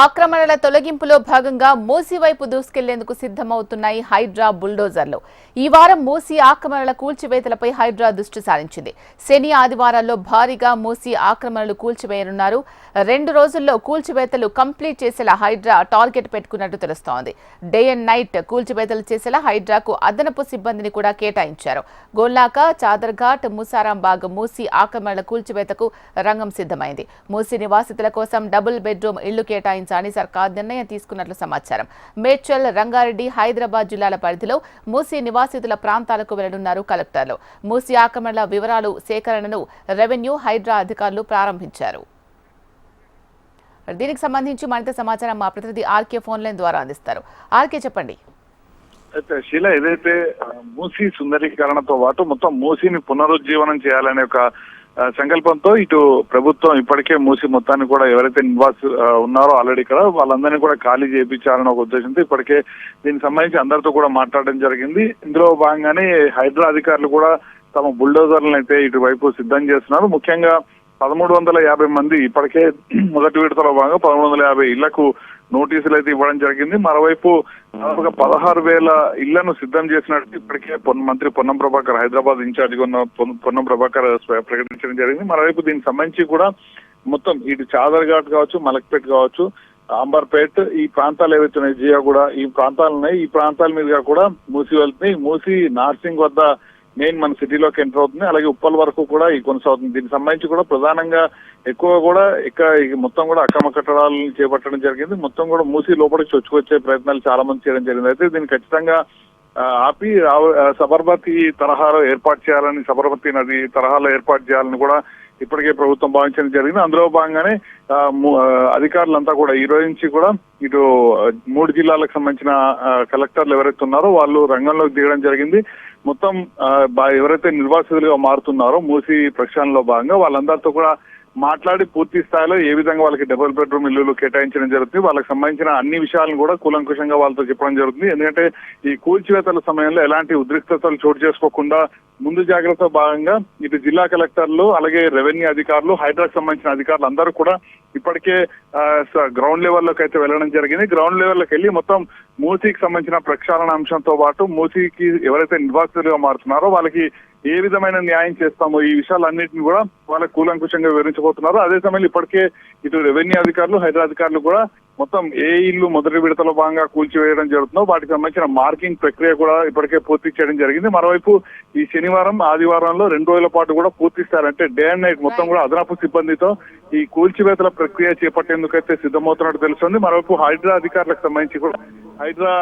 ఆక్రమణల తొలగింపులో భాగంగా మూసీ వైపు దూసుకెళ్లేందుకు సిద్ధమవుతున్నాయి హైడ్రా బుల్డోజర్లు. ఈ వారం మూసీ ఆక్రమణల కూల్చివేతలపై హైడ్రా దృష్టి సారించింది. శని ఆదివారాల్లో భారీగా మూసీ ఆక్రమణలు కూల్చివేయనున్నారు. 2 రోజుల్లో కూల్చివేతలు కంప్లీట్ చేసేలా హైడ్రా టార్గెట్ పెట్టుకున్నట్టు తెలుస్తోంది. డే అండ్ నైట్ కూల్చివేతలు చేసేలా హైడ్రాకు అదనపు సిబ్బందిని కూడా కేటాయించారు. గోల్లాక, చాదర్ఘాట్, ముసారాంబాగ్ మూసీ ఆక్రమణల కూల్చివేతకు రంగం సిద్ధమైంది. మూసీ నివాసితుల కోసం డబుల్ బెడ్రూమ్ ఇళ్లు కేటాయించాలని సర్కార్ నిర్ణయం తీసుకున్నట్లు సమాచారం. మేడ్చల్, రంగారెడ్డి, హైదరాబాద్ జిల్లాల పరిధిలో మూసీ నివాసితుల ప్రాంతాలకు వెళ్లనున్నారు కలెక్టర్లు. మూసీ ఆక్రమణల వివరాలు సేకరణను రెవెన్యూ, హైడ్రా అధికారులు ప్రారంభించారు. దీనికి సంబంధించి మరింత సమాచారం మా ప్రతినిధి ఆర్కే ఫోన్ లైన్ ద్వారా అందిస్తారు. ఆర్కే, చెప్పండి. అయితే శీల, ఏదైతే మూసీ సుందరీకరణతో పాటు మొత్తం మూసీని పునరుజ్జీవనం చేయాలనే ఒక సంకల్పంతో ఇటు ప్రభుత్వం ఇప్పటికే మూసీ మొత్తాన్ని కూడా ఎవరైతే నివాసి ఉన్నారో ఆల్రెడీ ఇక్కడ వాళ్ళందరినీ కూడా ఖాళీ చేయించాలన్న ఒక ఉద్దేశంతో ఇప్పటికే దీనికి సంబంధించి అందరితో కూడా మాట్లాడడం జరిగింది. ఇందులో భాగంగానే హైడ్రా అధికారులు కూడా తమ బుల్డోజర్లను అయితే ఇటువైపు సిద్ధం చేస్తున్నారు. ముఖ్యంగా 1350 మంది ఇప్పటికే మొదటి విడతలో భాగంగా 1350 ఇళ్లకు నోటీసులు అయితే ఇవ్వడం జరిగింది. మరోవైపు 16,000 ఇళ్లను సిద్ధం చేసినట్టు ఇప్పటికే మంత్రి పొన్నం ప్రభాకర్, హైదరాబాద్ ఇన్ఛార్జిగా ఉన్న పొన్నం ప్రభాకర్ ప్రకటించడం జరిగింది. మరోవైపు దీనికి సంబంధించి కూడా మొత్తం ఇటు చాదర్ఘాట్ కావచ్చు, మలక్పేట్ కావచ్చు, అంబర్పేట్, ఈ ప్రాంతాలు ఏవైతే ఉన్నాయి, జియాగూడ, ఈ ప్రాంతాలు ఉన్నాయి. ఈ ప్రాంతాల మీదుగా కూడా మూసీ వెళ్తుంది. మూసీ నార్సింగ్ వద్ద మెయిన్ మన సిటీలోకి ఎంటర్ అవుతుంది. అలాగే ఉప్పల్ వరకు కూడా ఈ కొనసాగుతుంది. దీనికి సంబంధించి కూడా ప్రధానంగా ఎక్కువ కూడా ఇక్కడ మొత్తం కూడా అక్రమ కట్టడాలను చేపట్టడం జరిగింది. మొత్తం కూడా మూసీ లోపలికి చొచ్చుకొచ్చే ప్రయత్నాలు చాలా మంది చేయడం జరిగింది. అయితే దీన్ని ఖచ్చితంగా ఆపి సబర్మతి తరహాలో ఏర్పాటు చేయాలని, సబర్మతి నది తరహాలో ఏర్పాటు చేయాలని కూడా ఇప్పటికే ప్రభుత్వం భావించడం జరిగింది. అందులో భాగంగానే అధికారులంతా కూడా ఈ రోజు నుంచి కూడా ఇటు 3 జిల్లాలకు సంబంధించిన కలెక్టర్లు ఎవరైతే ఉన్నారో వాళ్ళు రంగంలోకి దిగడం జరిగింది. మొత్తం ఎవరైతే నిర్వాసితులుగా మారుతున్నారో మూసీ ప్రక్షాళనలో భాగంగా వాళ్ళందరితో కూడా మాట్లాడి పూర్తి స్థాయిలో ఏ విధంగా వాళ్ళకి డబుల్ బెడ్రూమ్ ఇల్లులు కేటాయించడం జరుగుతుంది, వాళ్ళకి సంబంధించిన అన్ని విషయాలను కూడా కూలంకుషంగా వాళ్ళతో చెప్పడం జరుగుతుంది. ఎందుకంటే ఈ కూల్చివేతల సమయంలో ఎలాంటి ఉద్రిక్తతలు చోటు చేసుకోకుండా ముందు జాగ్రత్త భాగంగా ఇటు జిల్లా కలెక్టర్లు, అలాగే రెవెన్యూ అధికారులు, హైడ్రాకు సంబంధించిన అధికారులు అందరూ కూడా ఇప్పటికే గ్రౌండ్ లెవెల్లోకి అయితే వెళ్ళడం జరిగింది. గ్రౌండ్ లెవెల్లోకి వెళ్ళి మొత్తం మూసీకి సంబంధించిన ప్రక్షాళన అంశంతో పాటు మూసీకి ఎవరైతే నిర్వాసితులుగా మారుతున్నారో వాళ్ళకి ఏ విధమైన న్యాయం చేస్తామో ఈ విషయాలన్నింటినీ కూడా వాళ్ళకి కూలంకుషంగా వివరించబోతున్నారు. అదే సమయంలో ఇప్పటికే ఇటు రెవెన్యూ అధికారులు, హైడ్రా అధికారులు కూడా మొత్తం ఏ ఇల్లు మొదటి విడతలో భాగంగా కూల్చివేయడం జరుగుతుందో వాటికి సంబంధించిన మార్కింగ్ ప్రక్రియ కూడా ఇప్పటికే పూర్తి చేయడం జరిగింది. మరోవైపు ఈ శనివారం, ఆదివారంలో 2 రోజుల పాటు కూడా పూర్తి స్థాయి అంటే డే అండ్ నైట్ మొత్తం కూడా అదనపు సిబ్బందితో ఈ కూల్చివేతల ప్రక్రియ చేపట్టేందుకైతే సిద్ధమవుతున్నట్టు తెలుస్తుంది. మరోవైపు హైడ్రా అధికారులకు సంబంధించి కూడా హైడ్రా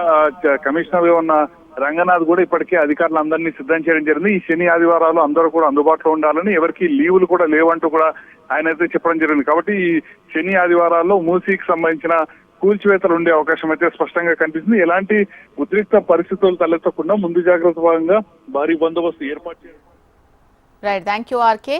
కమిషనర్ గా ఉన్న రంగనాథ్ కూడా ఇప్పటికే అధికారులందరినీ సిద్ధం చేయడం జరిగింది. ఈ శని ఆదివారాలు అందరూ కూడా అందుబాటులో ఉండాలని, ఎవరికి లీవులు కూడా లేవంటూ కూడా ఆయన అయితే చెప్పడం జరిగింది. కాబట్టి ఈ శని ఆదివారాల్లో మూసీకి సంబంధించిన కూల్చివేతలు ఉండే అవకాశం అయితే స్పష్టంగా కనిపిస్తుంది. ఎలాంటి ఉద్రిక్త పరిస్థితులు తలెత్తకుండా ముందు జాగ్రత్త భాగంగా భారీ బందోబస్తు ఏర్పాటు చేయాలి. Right, thank you RK.